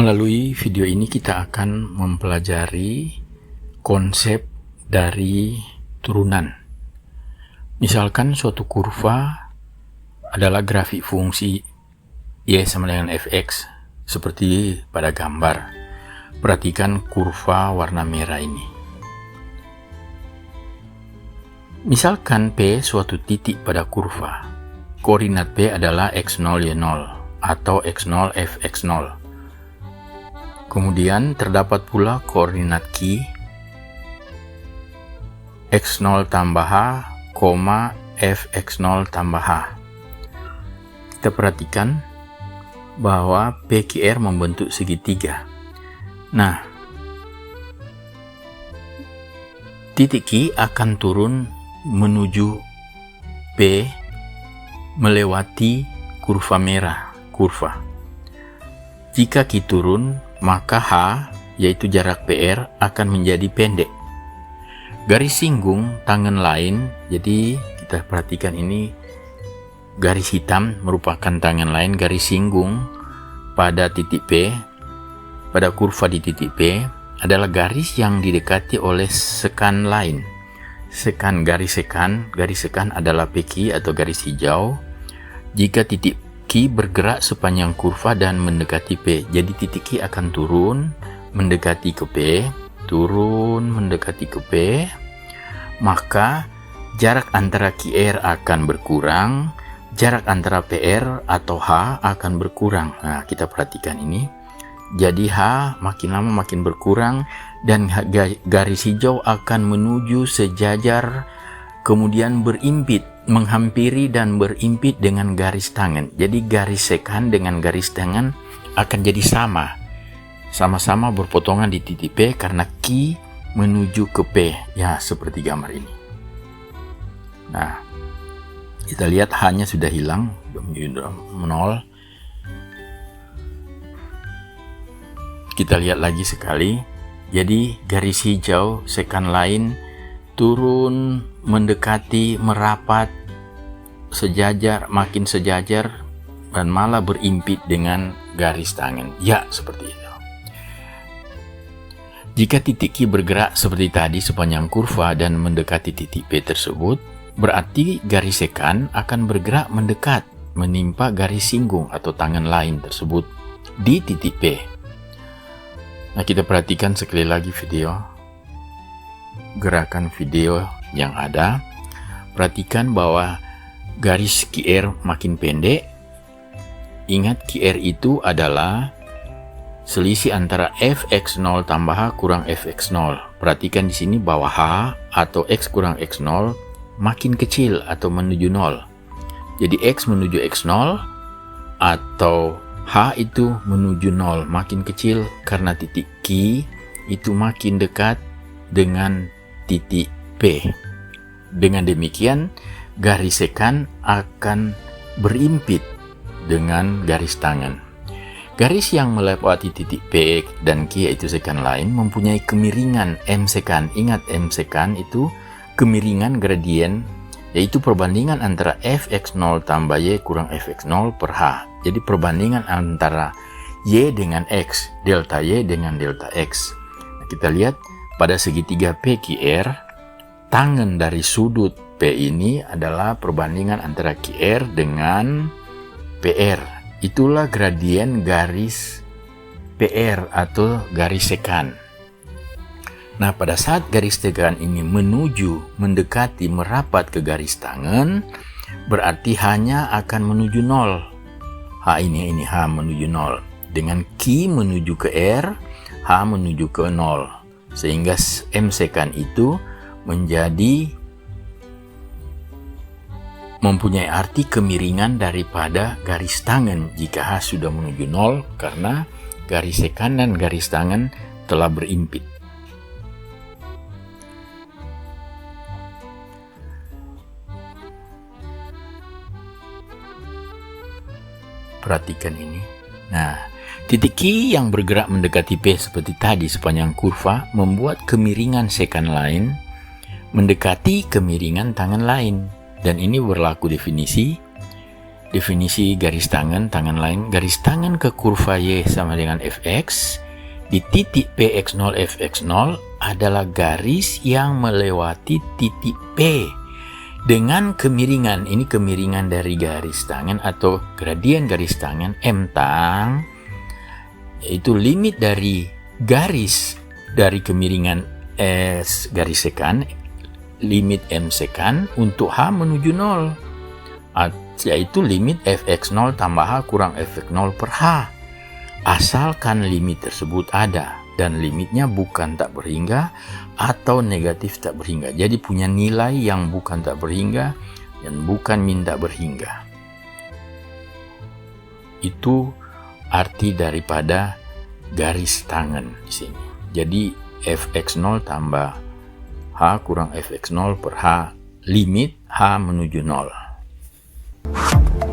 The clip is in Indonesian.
Melalui video ini kita akan mempelajari konsep dari turunan. Misalkan suatu kurva adalah grafik fungsi y sama dengan fx seperti pada gambar. Perhatikan kurva warna merah ini. Misalkan P suatu titik pada kurva. Koordinat P adalah x0 y0 atau x0 fx0. Kemudian terdapat pula koordinat Q x0 tambah h, fx0 tambah h. Kita perhatikan bahwa PQR membentuk segitiga. Nah, titik Q akan turun menuju P melewati kurva merah, Jika Q turun, maka H, yaitu jarak PR, akan menjadi pendek. Garis singgung tangan lain, jadi kita perhatikan ini garis hitam merupakan tangan lain, garis singgung pada titik P, pada kurva di titik P, adalah garis yang didekati oleh sekan lain. Garis sekan adalah PQ atau garis hijau. Jika titik Q bergerak sepanjang kurva dan mendekati P, jadi titik Q akan turun mendekati ke P, mendekati ke P, maka jarak antara QR akan berkurang, jarak antara PR atau H akan berkurang. Nah, kita perhatikan ini. Jadi H makin lama makin berkurang dan garis hijau akan menuju sejajar, kemudian berimpit, menghampiri dan berimpit dengan garis tangan. Jadi garis sekan dengan garis tangan akan jadi sama-sama berpotongan di titik P karena Q menuju ke P, ya seperti gambar ini. Nah, kita lihat H-nya sudah hilang, sudah 0. Kita lihat lagi sekali. Jadi garis hijau sekan lain turun mendekati, merapat, sejajar, makin sejajar, dan malah berimpit dengan garis tangan. Ya, seperti itu. Jika titik Q bergerak seperti tadi sepanjang kurva dan mendekati titik P tersebut, berarti garis sekan akan bergerak mendekat, menimpa garis singgung atau tangan lain tersebut di titik P. Nah, kita perhatikan sekali lagi gerakan video yang ada. Perhatikan bahwa garis QR makin pendek. Ingat, QR itu adalah selisih antara fx0 tambah h kurang fx0. Perhatikan di sini bahwa h atau x kurang x0 makin kecil atau menuju 0. Jadi x menuju x0 atau H itu menuju 0, makin kecil karena titik Q itu makin dekat dengan titik P. Dengan demikian, garis sekan akan berimpit dengan garis tangan. Garis yang melewati titik P dan Q, yaitu sekan lain, mempunyai kemiringan M sekan. Ingat, M sekan itu kemiringan gradien, yaitu perbandingan antara fx0 tambah y kurang fx0 per h. Jadi perbandingan antara y dengan x, delta y dengan delta x. Nah, kita lihat pada segitiga PQR, tangan dari sudut P ini adalah perbandingan antara QR dengan PR. Itulah gradien garis PR atau garis sekan. Nah, pada saat garis tekan ini mendekati, merapat ke garis tangan, berarti H-nya akan menuju 0. H ini H menuju 0. Dengan Q menuju ke R, H menuju ke 0. Sehingga M sekan itu mempunyai arti kemiringan daripada garis tangan jika H sudah menuju 0 karena garis sekan dan garis tangan telah berimpit. Perhatikan ini. Nah, titik Q yang bergerak mendekati P seperti tadi sepanjang kurva membuat kemiringan sekan lain mendekati kemiringan tangan lain. Dan ini berlaku definisi definisi garis tangan lain, garis tangan ke kurva Y sama dengan fx, di titik px0 fx0 adalah garis yang melewati titik P dengan kemiringan, ini kemiringan dari garis tangan atau gradien garis tangan M tang, yaitu limit dari garis dari kemiringan S garis sekan, limit M sekan untuk H menuju 0, yaitu limit fx0 tambah H kurang fx0 per H. Asalkan limit tersebut ada dan limitnya bukan tak berhingga atau negatif tak berhingga. Jadi punya nilai yang bukan tak berhingga dan bukan min tak berhingga. Itu arti daripada garis tangan di sini. Jadi fx0 tambah H kurang fx0 per H, limit H menuju 0.